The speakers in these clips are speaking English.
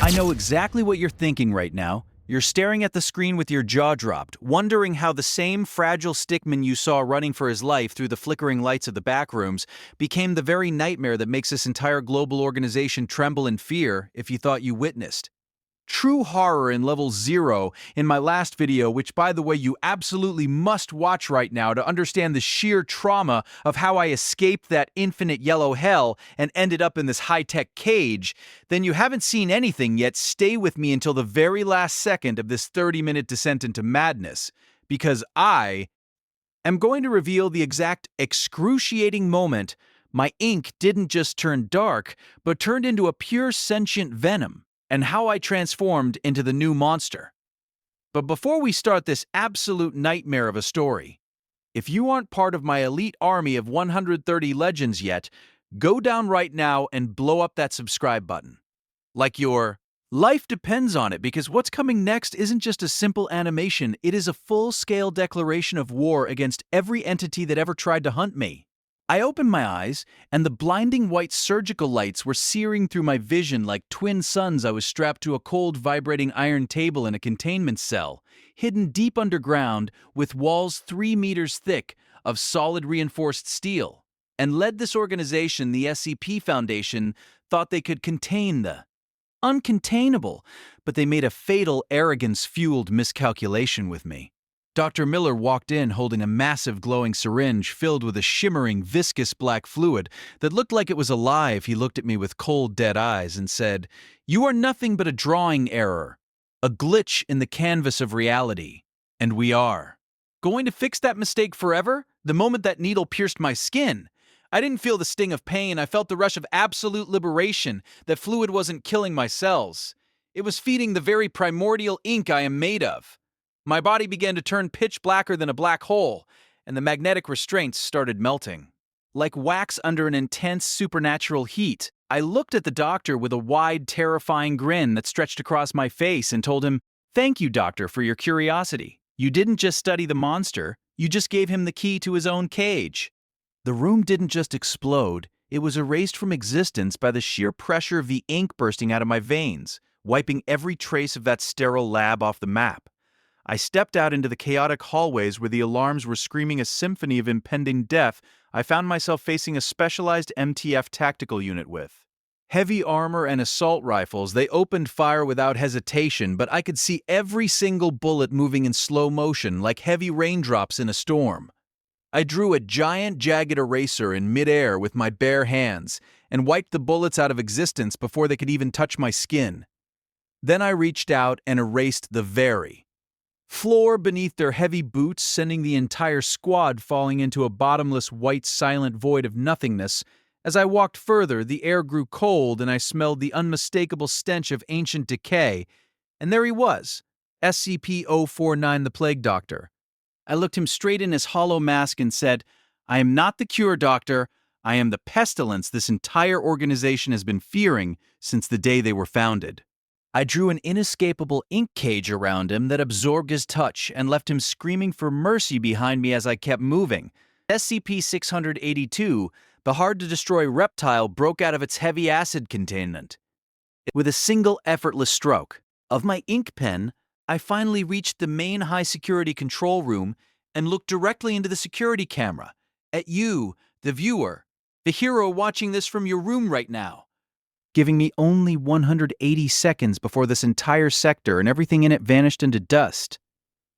I know exactly what you're thinking right now. You're staring at the screen with your jaw dropped, wondering how the same fragile Stickman you saw running for his life through the flickering lights of the back rooms became the very nightmare that makes this entire global organization tremble in fear if you thought you witnessed. True horror in level 0 in my last video, which by the way you absolutely must watch right now to understand the sheer trauma of how I escaped that infinite yellow hell and ended up in this high-tech cage, then you haven't seen anything yet. Stay with me until the very last second of this 30-minute descent into madness, because I am going to reveal the exact excruciating moment my ink didn't just turn dark, but turned into a pure sentient venom, and how I transformed into the new monster. But before we start this absolute nightmare of a story, if you aren't part of my elite army of 130 legends yet, go down right now and blow up that subscribe button. Like your life depends on it, because what's coming next isn't just a simple animation, it is a full-scale declaration of war against every entity that ever tried to hunt me. I opened my eyes, and the blinding white surgical lights were searing through my vision like twin suns. I was strapped to a cold, vibrating iron table in a containment cell, hidden deep underground with walls 3 meters thick of solid reinforced steel, and led this organization, the SCP Foundation, thought they could contain the uncontainable, but they made a fatal, arrogance-fueled miscalculation with me. Dr. Miller walked in holding a massive glowing syringe filled with a shimmering, viscous black fluid that looked like it was alive. He looked at me with cold, dead eyes and said, "You are nothing but a drawing error, a glitch in the canvas of reality, and we are going to fix that mistake forever." The moment that needle pierced my skin, I didn't feel the sting of pain. I felt the rush of absolute liberation. That fluid wasn't killing my cells. It was feeding the very primordial ink I am made of. My body began to turn pitch blacker than a black hole, and the magnetic restraints started melting. Like wax under an intense supernatural heat, I looked at the doctor with a wide, terrifying grin that stretched across my face and told him, "Thank you, doctor, for your curiosity. You didn't just study the monster, you just gave him the key to his own cage." The room didn't just explode, it was erased from existence by the sheer pressure of the ink bursting out of my veins, wiping every trace of that sterile lab off the map. I stepped out into the chaotic hallways where the alarms were screaming a symphony of impending death. I found myself facing a specialized MTF tactical unit with heavy armor and assault rifles. They opened fire without hesitation, but I could see every single bullet moving in slow motion like heavy raindrops in a storm. I drew a giant, jagged eraser in midair with my bare hands and wiped the bullets out of existence before they could even touch my skin. Then I reached out and erased the very floor beneath their heavy boots, sending the entire squad falling into a bottomless, white, silent void of nothingness. As I walked further, the air grew cold and I smelled the unmistakable stench of ancient decay. And there he was, SCP-049, the Plague Doctor. I looked him straight in his hollow mask and said, "I am not the cure, Doctor. I am the pestilence this entire organization has been fearing since the day they were founded." I drew an inescapable ink cage around him that absorbed his touch and left him screaming for mercy behind me as I kept moving. SCP-682, the hard-to-destroy reptile, broke out of its heavy acid containment. With a single effortless stroke of my ink pen, I finally reached the main high-security control room and looked directly into the security camera, at you, the viewer, the hero watching this from your room right now. Giving me only 180 seconds before this entire sector and everything in it vanished into dust.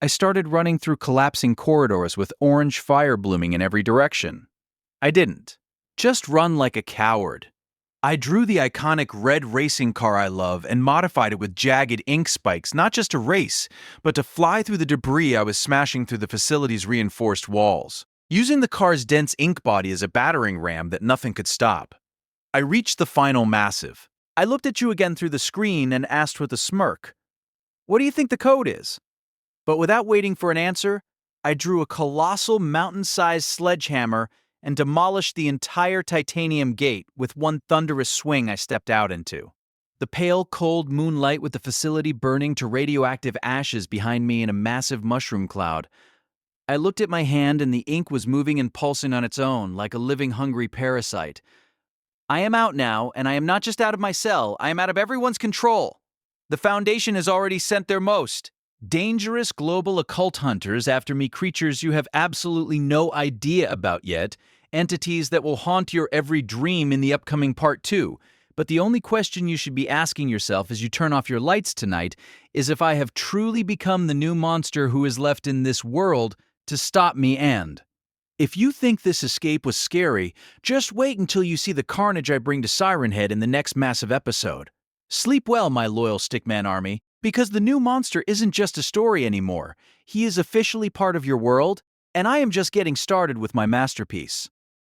I started running through collapsing corridors with orange fire blooming in every direction. I didn't just run like a coward. I drew the iconic red racing car I love and modified it with jagged ink spikes, not just to race, but to fly through the debris I was smashing through the facility's reinforced walls, using the car's dense ink body as a battering ram that nothing could stop. I reached the final massive. I looked at you again through the screen and asked with a smirk, "What do you think the code is?" But without waiting for an answer, I drew a colossal mountain-sized sledgehammer and demolished the entire titanium gate with one thunderous swing I stepped out into. The pale, cold moonlight with the facility burning to radioactive ashes behind me in a massive mushroom cloud. I looked at my hand and the ink was moving and pulsing on its own like a living, hungry parasite. I am out now, and I am not just out of my cell, I am out of everyone's control. The Foundation has already sent their most dangerous global occult hunters after me, creatures you have absolutely no idea about yet, entities that will haunt your every dream in the upcoming Part 2. But the only question you should be asking yourself as you turn off your lights tonight is if I have truly become the new monster who is left in this world to stop me. And if you think this escape was scary, just wait until you see the carnage I bring to Siren Head in the next massive episode. Sleep well, my loyal Stickman army, because the new monster isn't just a story anymore. He is officially part of your world, and I am just getting started with my masterpiece.